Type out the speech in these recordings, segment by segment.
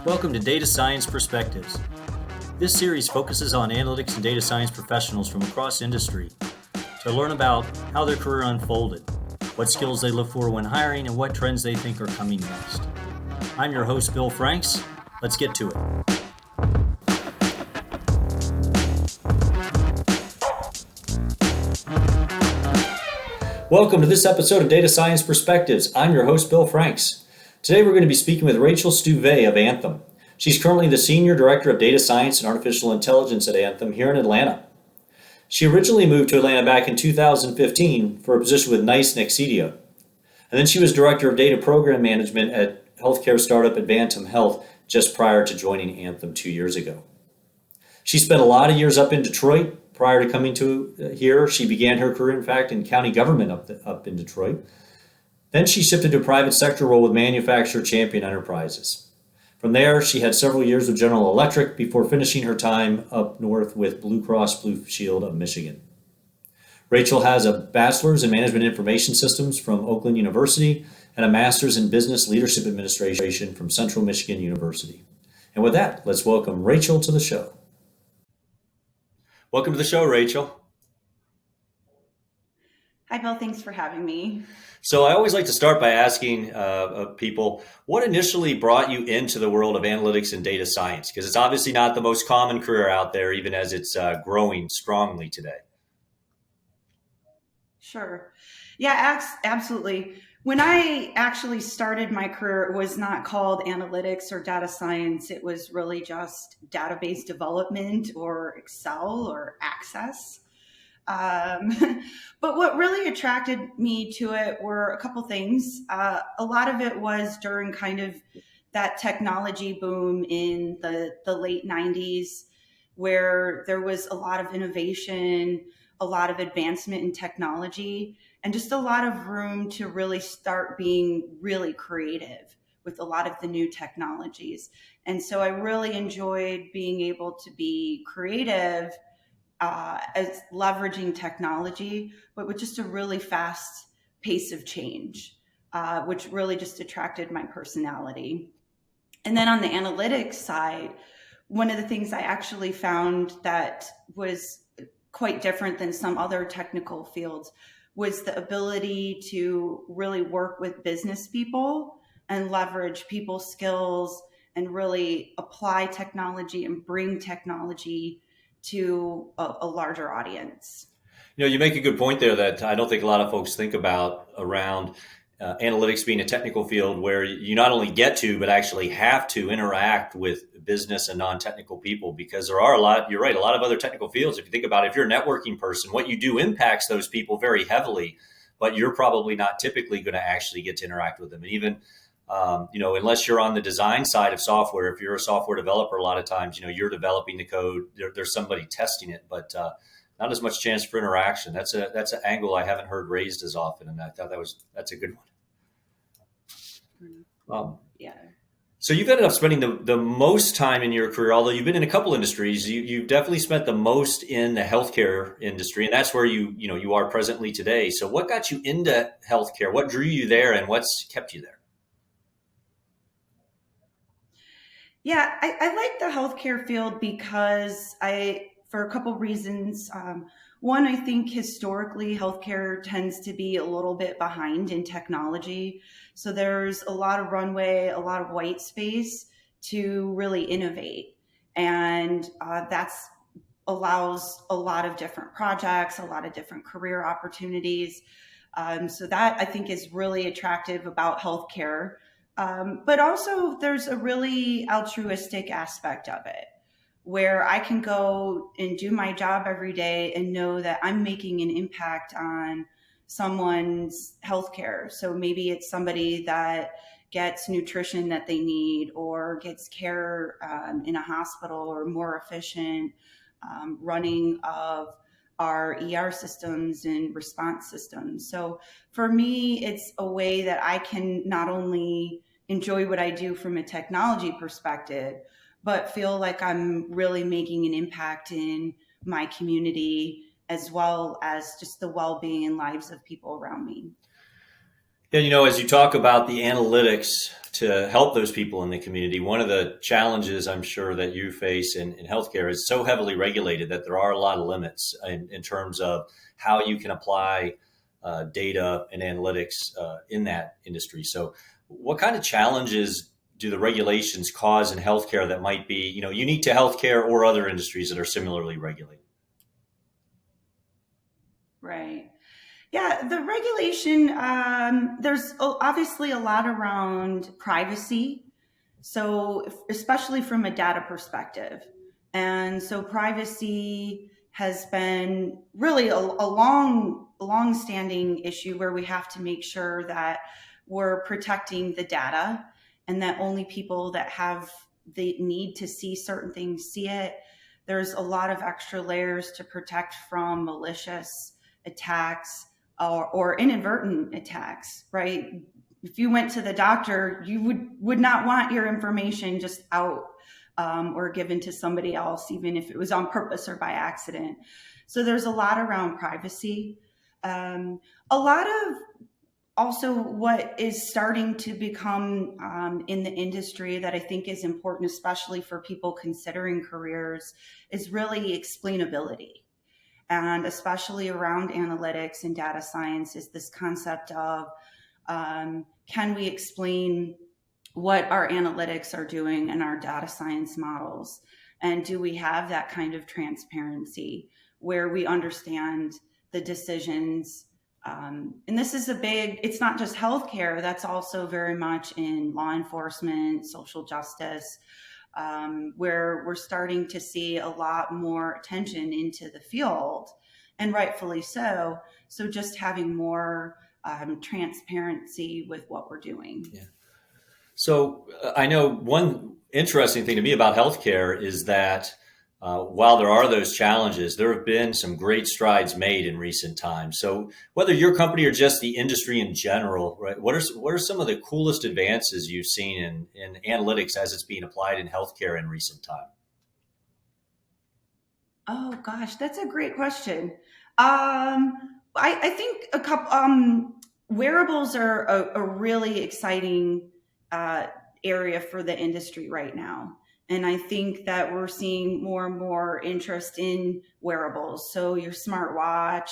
Welcome to Data Science Perspectives. This series focuses on analytics and data science professionals from across industry to learn about how their career unfolded, what skills they look for when hiring, and what trends they think are coming next. I'm your host, Bill Franks. Let's get to it. Welcome to this episode of Data Science Perspectives. I'm your host, Bill Franks. Today we're going to be speaking with Rachel Stuve of Anthem. She's currently the Senior Director of Data Science and Artificial Intelligence at Anthem here in Atlanta. She originally moved to Atlanta back in 2015 for a position with NICE Nexidia. And then she was Director of Data Program Management at healthcare startup Anthem Health just prior to joining Anthem 2 years ago. She spent a lot of years up in Detroit. Prior to coming to here, she began her career, in fact, in county government up in Detroit. Then she shifted to a private sector role with manufacturer Champion Enterprises. From there, she had several years with General Electric before finishing her time up north with Blue Cross Blue Shield of Michigan. Rachel has a bachelor's in management information systems from Oakland University and a master's in business leadership administration from Central Michigan University. And with that, let's welcome Rachel to the show. Welcome to the show, Rachel. Hi, Bill. Thanks for having me. So I always like to start by asking people, what initially brought you into the world of analytics and data science? Because it's obviously not the most common career out there, even as it's growing strongly today. Sure. Yeah, absolutely. When I actually started my career, it was not called analytics or data science. It was really just database development or Excel or Access. But what really attracted me to it were a couple things. A lot of it was during kind of that technology boom in the late 90s, where there was a lot of innovation, a lot of advancement in technology, and just a lot of room to really start being really creative with a lot of the new technologies. And so I really enjoyed being able to be creative as leveraging technology, but with just a really fast pace of change, which really just attracted my personality. And then on the analytics side, one of the things I actually found that was quite different than some other technical fields was the ability to really work with business people and leverage people's skills and really apply technology and bring technology to a larger audience. You know, you make a good point there that I don't think a lot of folks think about around analytics being a technical field where you not only get to, but actually have to interact with business and non-technical people, because there are you're right, a lot of other technical fields. If you think about it, if you're a networking person, what you do impacts those people very heavily, but you're probably not typically going to actually get to interact with them. And even unless you're on the design side of software, if you're a software developer, a lot of times, you're developing the code, there's somebody testing it, but not as much chance for interaction. That's an angle I haven't heard raised as often. And I thought that's a good one. Yeah. So you've ended up spending the most time in your career, although you've been in a couple industries, you've definitely spent the most in the healthcare industry, and that's where you are presently today. So what got you into healthcare? What drew you there, and what's kept you there? Yeah, I like the healthcare field because for a couple reasons. One, I think historically healthcare tends to be a little bit behind in technology. So there's a lot of runway, a lot of white space to really innovate. And that's allows a lot of different projects, a lot of different career opportunities. So that I think is really attractive about healthcare. But also there's a really altruistic aspect of it, where I can go and do my job every day and know that I'm making an impact on someone's healthcare. So maybe it's somebody that gets nutrition that they need or gets care in a hospital, or more efficient running of our ER systems and response systems. So for me, it's a way that I can not only enjoy what I do from a technology perspective, but feel like I'm really making an impact in my community, as well as just the well-being and lives of people around me. And as you talk about the analytics to help those people in the community, one of the challenges I'm sure that you face in healthcare is so heavily regulated that there are a lot of limits in terms of how you can apply data and analytics in that industry. So, what kind of challenges do the regulations cause in healthcare that might be, unique to healthcare or other industries that are similarly regulated? Right. Yeah, the regulation, there's obviously a lot around privacy. So, especially from a data perspective. And so, privacy has been really long standing issue where we have to make sure that we're protecting the data and that only people that have the need to see certain things see it. There's a lot of extra layers to protect from malicious attacks or inadvertent attacks, right? If you went to the doctor, you would not want your information just out or given to somebody else, even if it was on purpose or by accident. So there's a lot around privacy. A lot of also what is starting to become in the industry that I think is important, especially for people considering careers, is really explainability. And especially around analytics and data science is this concept of can we explain what our analytics are doing and our data science models? And do we have that kind of transparency where we understand the decisions? And this is it's not just healthcare, that's also very much in law enforcement, social justice, where we're starting to see a lot more attention into the field, and rightfully so. So just having more transparency with what we're doing. Yeah. So I know one interesting thing to me about healthcare is that while there are those challenges, there have been some great strides made in recent times. So whether your company or just the industry in general, right? What are some of the coolest advances you've seen in analytics as it's being applied in healthcare in recent time? Oh gosh, that's a great question. I think a couple wearables are a really exciting area for the industry right now. And I think that we're seeing more and more interest in wearables. So your smartwatch,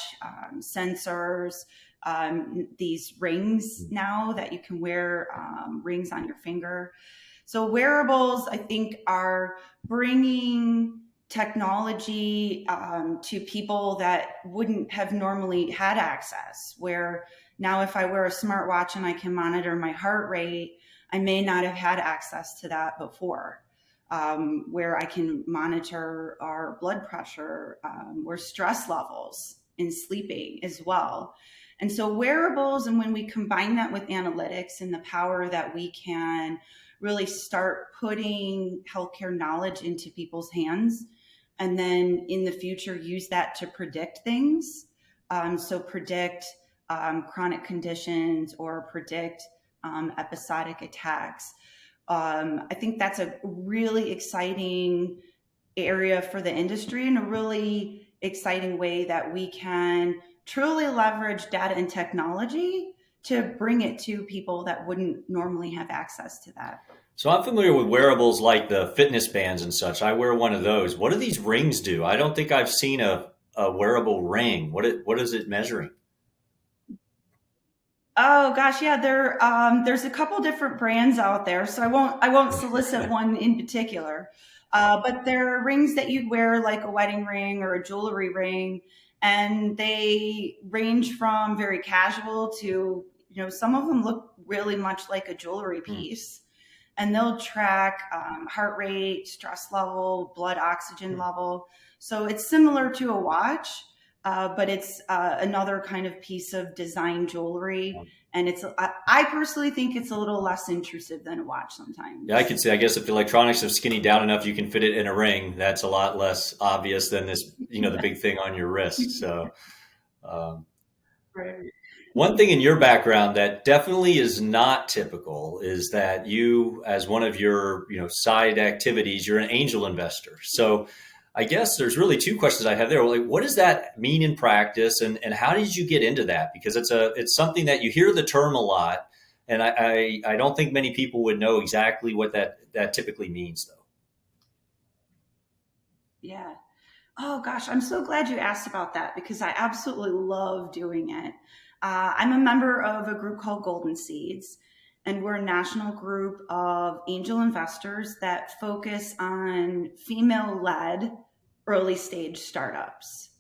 sensors, these rings now that you can wear, rings on your finger. So wearables, I think, are bringing technology to people that wouldn't have normally had access. Where now, if I wear a smartwatch and I can monitor my heart rate, I may not have had access to that before. Where I can monitor our blood pressure, or stress levels in sleeping as well. And so wearables, and when we combine that with analytics and the power that we can really start putting healthcare knowledge into people's hands, and then in the future use that to predict things. So predict chronic conditions or predict episodic attacks. I think that's a really exciting area for the industry and a really exciting way that we can truly leverage data and technology to bring it to people that wouldn't normally have access to that. So I'm familiar with wearables like the fitness bands and such. I wear one of those. What do these rings do? I don't think I've seen a wearable ring. What is it measuring? Oh gosh, yeah, there's a couple different brands out there, so I won't solicit one in particular. But there are rings that you'd wear like a wedding ring or a jewelry ring, and they range from very casual to, some of them look really much like a jewelry piece, and they'll track heart rate, stress level, blood oxygen level. So it's similar to a watch, but it's another kind of piece of design jewelry. And I personally think it's a little less intrusive than a watch sometimes. Yeah, I could say, I guess if the electronics are skinny down enough, you can fit it in a ring. That's a lot less obvious than this, the big thing on your wrist. So, Right. one thing in your background that definitely is not typical is that you, as one of your, side activities, you're an angel investor. So I guess there's really two questions I have there. Like, what does that mean in practice, and how did you get into that? Because it's something that you hear the term a lot, and I don't think many people would know exactly what that typically means, though. Yeah. Oh gosh, I'm so glad you asked about that because I absolutely love doing it. I'm a member of a group called Golden Seeds, and we're a national group of angel investors that focus on female led early stage startups.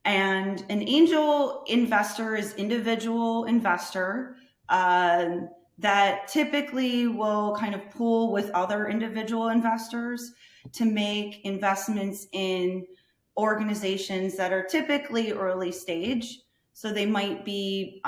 And an angel investor is individual investor that typically will kind of pool with other individual investors to make investments in organizations that are typically early stage. So they might be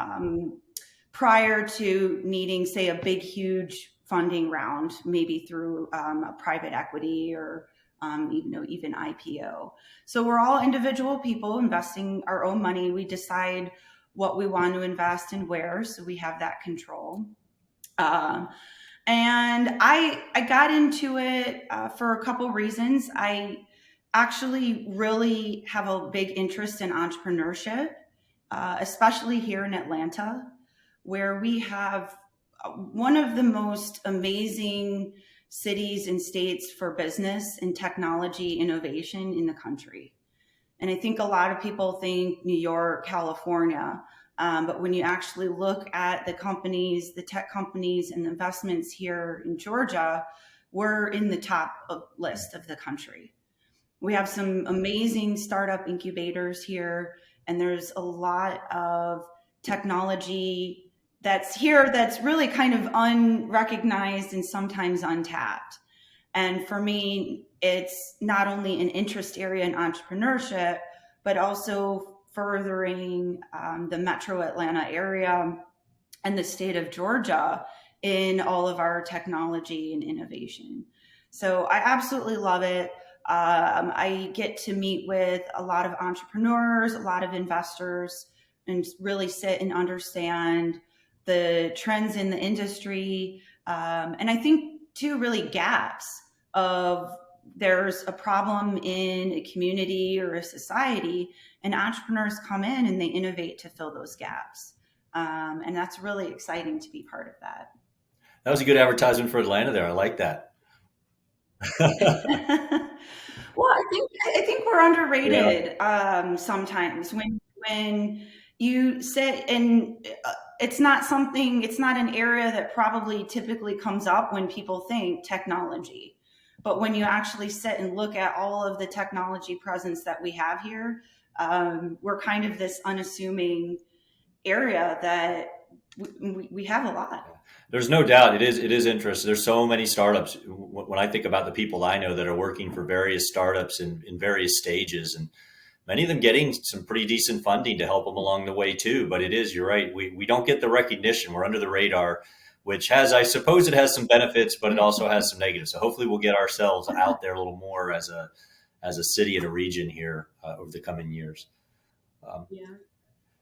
prior to needing, say, a big, huge funding round, maybe through a private equity or even IPO. So we're all individual people investing our own money. We decide what we want to invest and where, so we have that control. Um, and I got into it for a couple reasons. I actually really have a big interest in entrepreneurship, especially here in Atlanta, where we have one of the most amazing cities and states for business and technology innovation in the country. And I think a lot of people think New York, California, but when you actually look at the companies, the tech companies, and the investments here in Georgia, we're in the list of the country. We have some amazing startup incubators here, and there's a lot of technology that's here that's really kind of unrecognized and sometimes untapped. And for me, it's not only an interest area in entrepreneurship, but also furthering the metro Atlanta area and the state of Georgia in all of our technology and innovation. So I absolutely love it. I get to meet with a lot of entrepreneurs, a lot of investors, and really sit and understand the trends in the industry. And I think, too, really gaps of there's a problem in a community or a society, and entrepreneurs come in and they innovate to fill those gaps. And that's really exciting to be part of that. That was a good advertisement for Atlanta there. I like that. Well, I think we're Yeah. underrated sometimes when you sit and it's not an area that probably typically comes up when people think technology. But when you actually sit and look at all of the technology presence that we have here, we're kind of this unassuming area that we have a lot. There's no doubt it is interesting. There's so many startups. When I think about the people I know that are working for various startups in various stages, and many of them getting some pretty decent funding to help them along the way too. But you're right. We don't get the recognition. We're under the radar, which I suppose it has some benefits, but it also has some negatives. So hopefully we'll get ourselves out there a little more as a city and a region here over the coming years. Um, Yeah.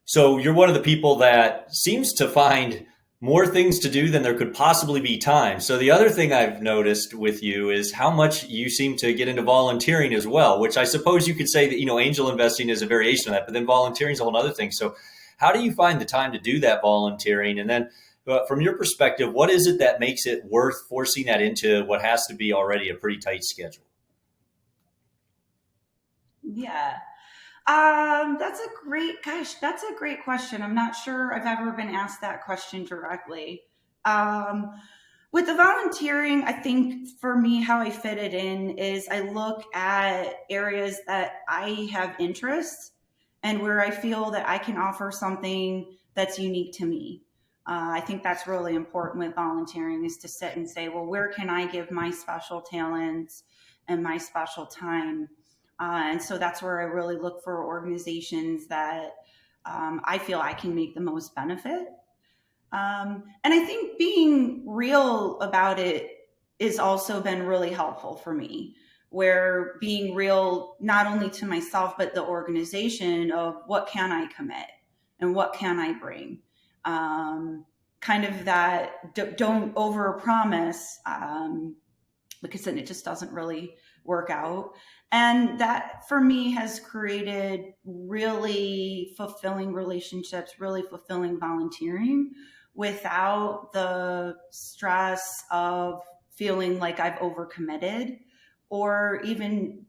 so you're one of the people that seems to find more things to do than there could possibly be time. So the other thing I've noticed with you is how much you seem to get into volunteering as well, which I suppose you could say that, angel investing is a variation of that, but then volunteering is a whole other thing. So how do you find the time to do that volunteering? And then from your perspective, what is it that makes it worth forcing that into what has to be already a pretty tight schedule? Yeah. That's a great question. I'm not sure I've ever been asked that question directly. Um, with the volunteering, I think for me, how I fit it in is I look at areas that I have interests and where I feel that I can offer something that's unique to me. I think that's really important with volunteering is to sit and say, well, where can I give my special talents and my special time? And so that's where I really look for organizations that I feel I can make the most benefit. And I think being real about it has also been really helpful for me, where being real not only to myself, but the organization of what can I commit and what can I bring. Kind of that don't over promise because then it just doesn't really work out. And that for me has created really fulfilling relationships, really fulfilling volunteering without the stress of feeling like I've overcommitted or even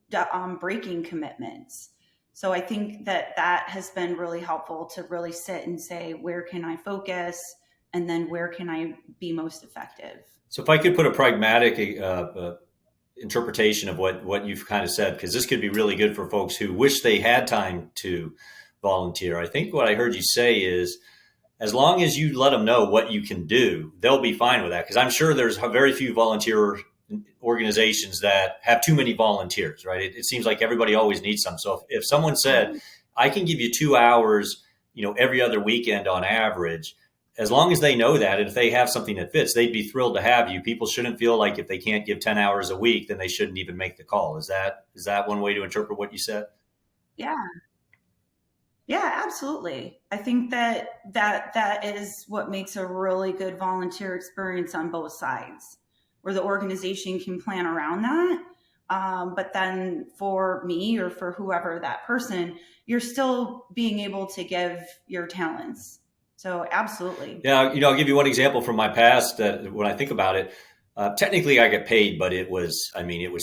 breaking commitments. So I think that that has been really helpful to really sit and say, where can I focus? And then where can I be most effective? So if I could put a pragmatic interpretation of what you've kind of said, because this could be really good for folks who wish they had time to volunteer. I think what I heard you say is, as long as you let them know what you can do, they'll be fine with that. Because I'm sure there's very few volunteer organizations that have too many volunteers, right? It seems like everybody always needs some. So if someone said, I can give you 2 hours, every other weekend on average, as long as they know that, and if they have something that fits, they'd be thrilled to have you. People shouldn't feel like if they can't give 10 hours a week, then they shouldn't even make the call. Is that one way to interpret what you said? Yeah. Yeah, absolutely. I think that is what makes a really good volunteer experience on both sides, where the organization can plan around that. But then for me or for whoever that person, you're still being able to give your talents. So absolutely. Yeah, I'll give you one example from my past that when I think about it, technically I get paid, but it was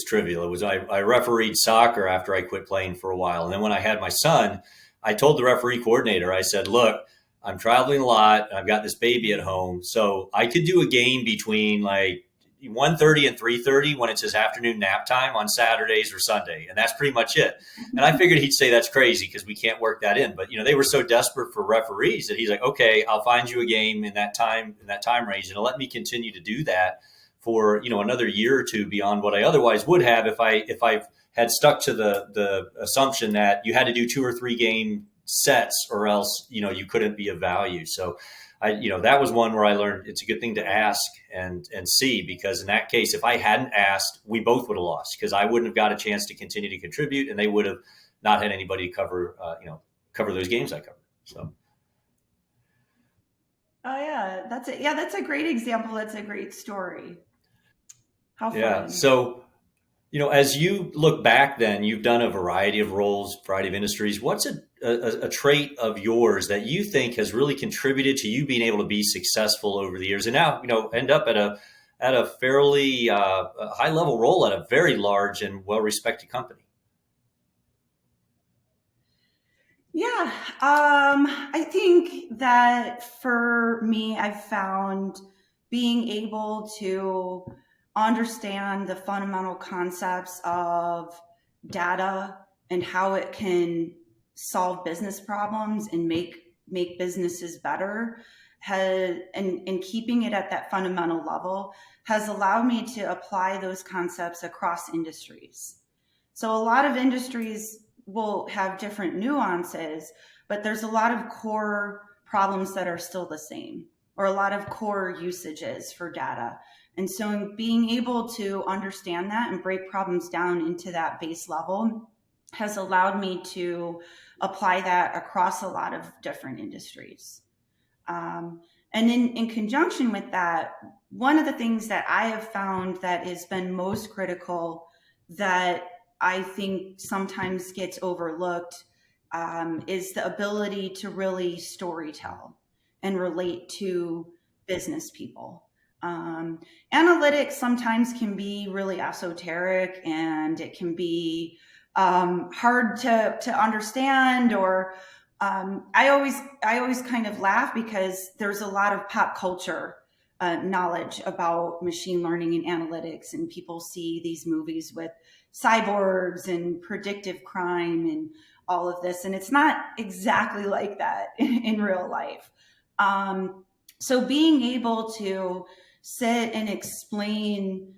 trivial. I refereed soccer after I quit playing for a while. And then when I had my son, I told the referee coordinator, I said, look, I'm traveling a lot and I've got this baby at home. So I could do a game between like 1:30 and 3:30 when it's his afternoon nap time on Saturdays or Sunday. And that's pretty much it. And I figured he'd say that's crazy because we can't work that in. But they were so desperate for referees that he's like, okay, I'll find you a game in that time range, and let me continue to do that for another year or two beyond what I otherwise would have if I had stuck to the assumption that you had to do 2 or 3 game sets or else you couldn't be of value. So that was one where I learned it's a good thing to ask and see, because in that case, if I hadn't asked, we both would have lost, because I wouldn't have got a chance to continue to contribute, and they would have not had anybody cover those games I covered. So Oh yeah, that's it. Yeah, that's a great example. That's a great story. How yeah, fun. so as you look back, then you've done a variety of roles, variety of industries. What's a trait of yours that you think has really contributed to you being able to be successful over the years, and now end up at a fairly high level role at a very large and well respected company? Yeah, I think that for me, I've found being able to understand the fundamental concepts of data and how it can solve business problems and make businesses better has and keeping it at that fundamental level has allowed me to apply those concepts across industries. So a lot of industries will have different nuances, but there's a lot of core problems that are still the same, or a lot of core usages for data. And so being able to understand that and break problems down into that base level has allowed me to apply that across a lot of different industries. And in conjunction with that, one of the things that I have found that has been most critical that I think sometimes gets overlooked is the ability to really storytell and relate to business people. Analytics sometimes can be really esoteric, and it can be hard to understand, or I always kind of laugh because there's a lot of pop culture knowledge about machine learning and analytics, and people see these movies with cyborgs and predictive crime and all of this, and it's not exactly like that in real life. So being able to sit and explain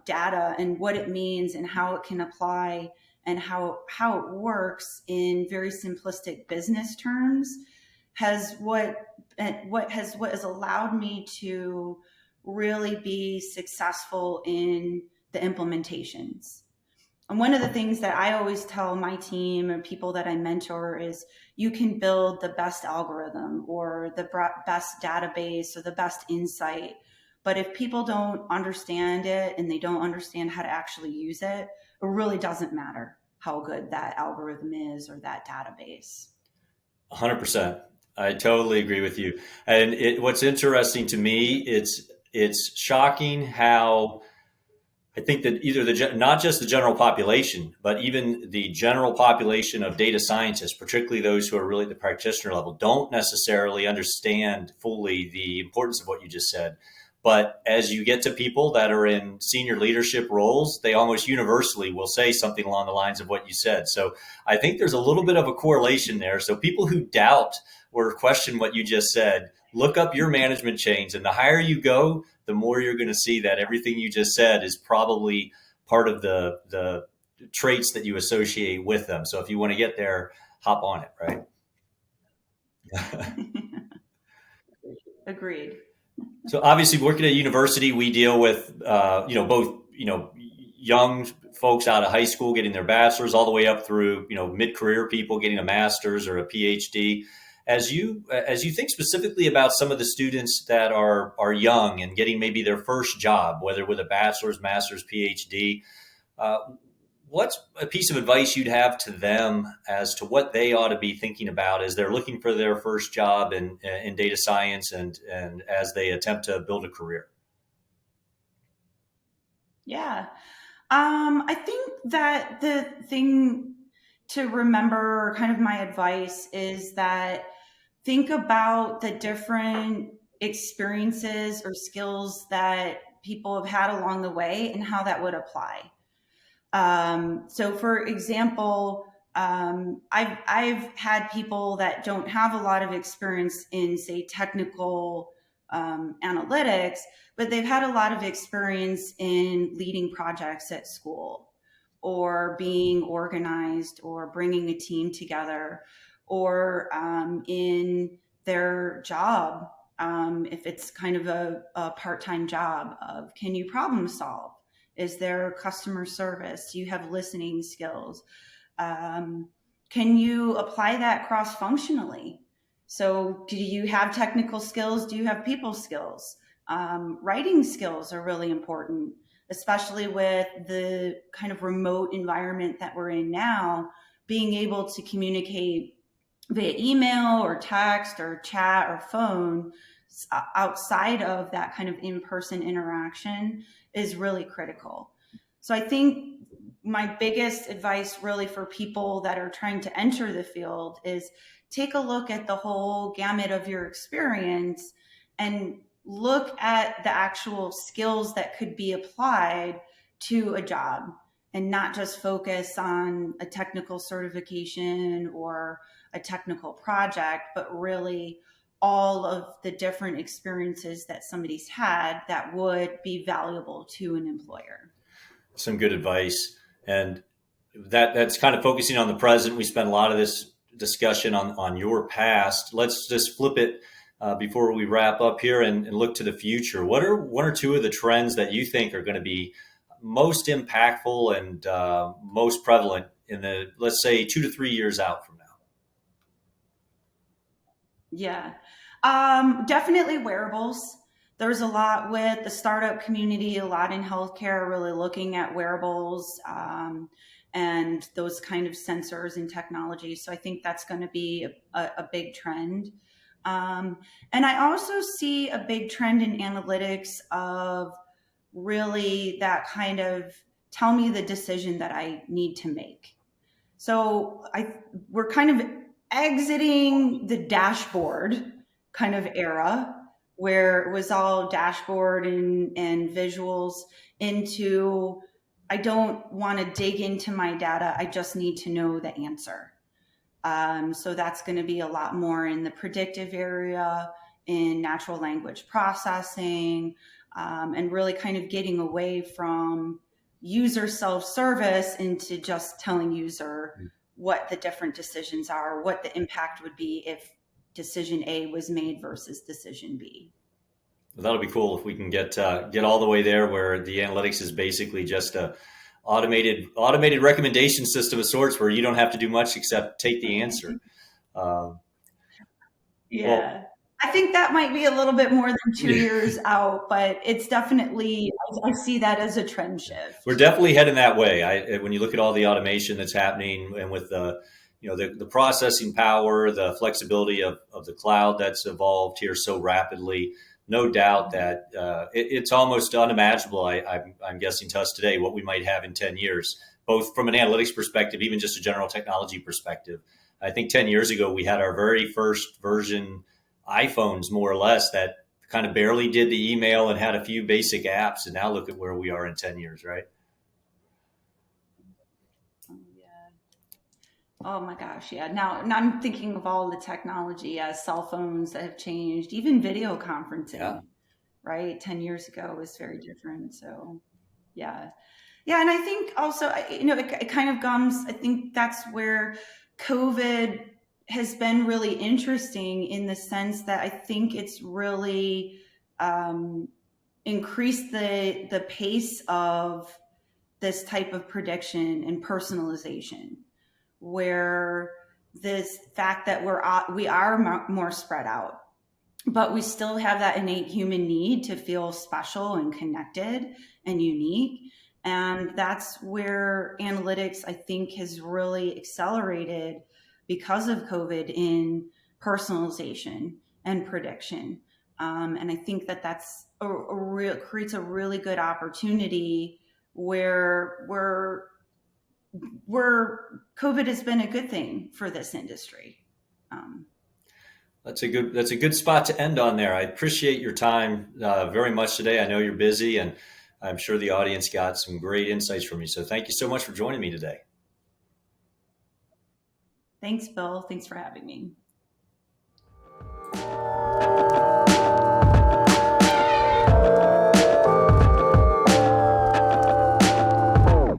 data and what it means and how it can apply and how it works in very simplistic business terms has what has allowed me to really be successful in the implementations. And one of the things that I always tell my team and people that I mentor is you can build the best algorithm or the best database or the best insight. But if people don't understand it and they don't understand how to actually use it really doesn't matter how good that algorithm is or that database. 100%. I totally agree with you. And what's interesting to me, it's shocking how I think that either not just the general population, but even the general population of data scientists, particularly those who are really at the practitioner level, don't necessarily understand fully the importance of what you just said. But as you get to people that are in senior leadership roles, they almost universally will say something along the lines of what you said. So I think there's a little bit of a correlation there. So people who doubt or question what you just said, look up your management chains, and the higher you go, the more you're going to see that everything you just said is probably part of the traits that you associate with them. So if you want to get there, hop on it, right? Agreed. So obviously, working at university, we deal with both young folks out of high school getting their bachelor's, all the way up through mid-career people getting a master's or a PhD. As you think specifically about some of the students that are young and getting maybe their first job, whether with a bachelor's, master's, PhD, uh, what's a piece of advice you'd have to them as to what they ought to be thinking about as they're looking for their first job in data science and as they attempt to build a career? Yeah. I think that the thing to remember, kind of my advice, is that think about the different experiences or skills that people have had along the way and how that would apply. So, for example, I've had people that don't have a lot of experience in, say, technical analytics, but they've had a lot of experience in leading projects at school, or being organized, or bringing a team together, or in their job. If it's kind of a part-time job, of can you problem solve? Is there customer service? Do you have listening skills? Can you apply that cross functionally? So, do you have technical skills? Do you have people skills? Writing skills are really important, especially with the kind of remote environment that we're in now. Being able to communicate via email or text or chat or phone outside of that kind of in-person interaction is really critical. So I think my biggest advice really for people that are trying to enter the field is take a look at the whole gamut of your experience and look at the actual skills that could be applied to a job, and not just focus on a technical certification or a technical project, but really all of the different experiences that somebody's had that would be valuable to an employer. Some good advice, and that's kind of focusing on the present. We spent a lot of this discussion on your past. Let's just flip it before we wrap up here and look to the future. What are one or two of the trends that you think are going to be most impactful and most prevalent in the, let's say, 2 to 3 years out from now? Yeah. Definitely wearables. There's a lot with the startup community, a lot in healthcare, really looking at wearables and those kind of sensors and technology. So I think that's going to be a big trend. And I also see a big trend in analytics of really that kind of tell me the decision that I need to make. So we're kind of exiting the dashboard kind of era where it was all dashboard and visuals into I don't want to dig into my data. I just need to know the answer. So that's going to be a lot more in the predictive area, in natural language processing, and really kind of getting away from user self-service into just telling user what the different decisions are, what the impact would be if decision A was made versus decision B. Well, that'll be cool if we can get all the way there, where the analytics is basically just a automated recommendation system of sorts, where you don't have to do much except take the answer. Um, well, Yeah. I think that might be a little bit more than 2 Yeah. years out, but it's definitely, I see that as a trend We're shift. definitely heading that way. When you look at all the automation that's happening, and with the processing power, the flexibility of the cloud that's evolved here so rapidly, no doubt that it's almost unimaginable. I'm guessing to us today what we might have in 10 years, both from an analytics perspective, even just a general technology perspective. I think 10 years ago we had our very first version iPhones, more or less, that kind of barely did the email and had a few basic apps. And now look at where we are in 10 years, right? Oh, yeah. Oh my gosh, yeah. Now I'm thinking of all the technology as cell phones that have changed, even video Yeah. conferencing, right? 10 years ago was very different. So, yeah. Yeah, and I think also, it kind of comes, I think that's where COVID has been really interesting in the sense that I think it's really um, increased the pace of this type of prediction and personalization, where this fact that we are more spread out, but we still have that innate human need to feel special and connected and unique. And that's where analytics, I think, has really accelerated because of COVID in personalization and prediction. And I think that that's creates a really good opportunity where COVID has been a good thing for this industry. Um, That's a good spot to end on there. I appreciate your time very much today. I know you're busy, and I'm sure the audience got some great insights from you. So thank you so much for joining me today. Thanks, Bill. Thanks for having me.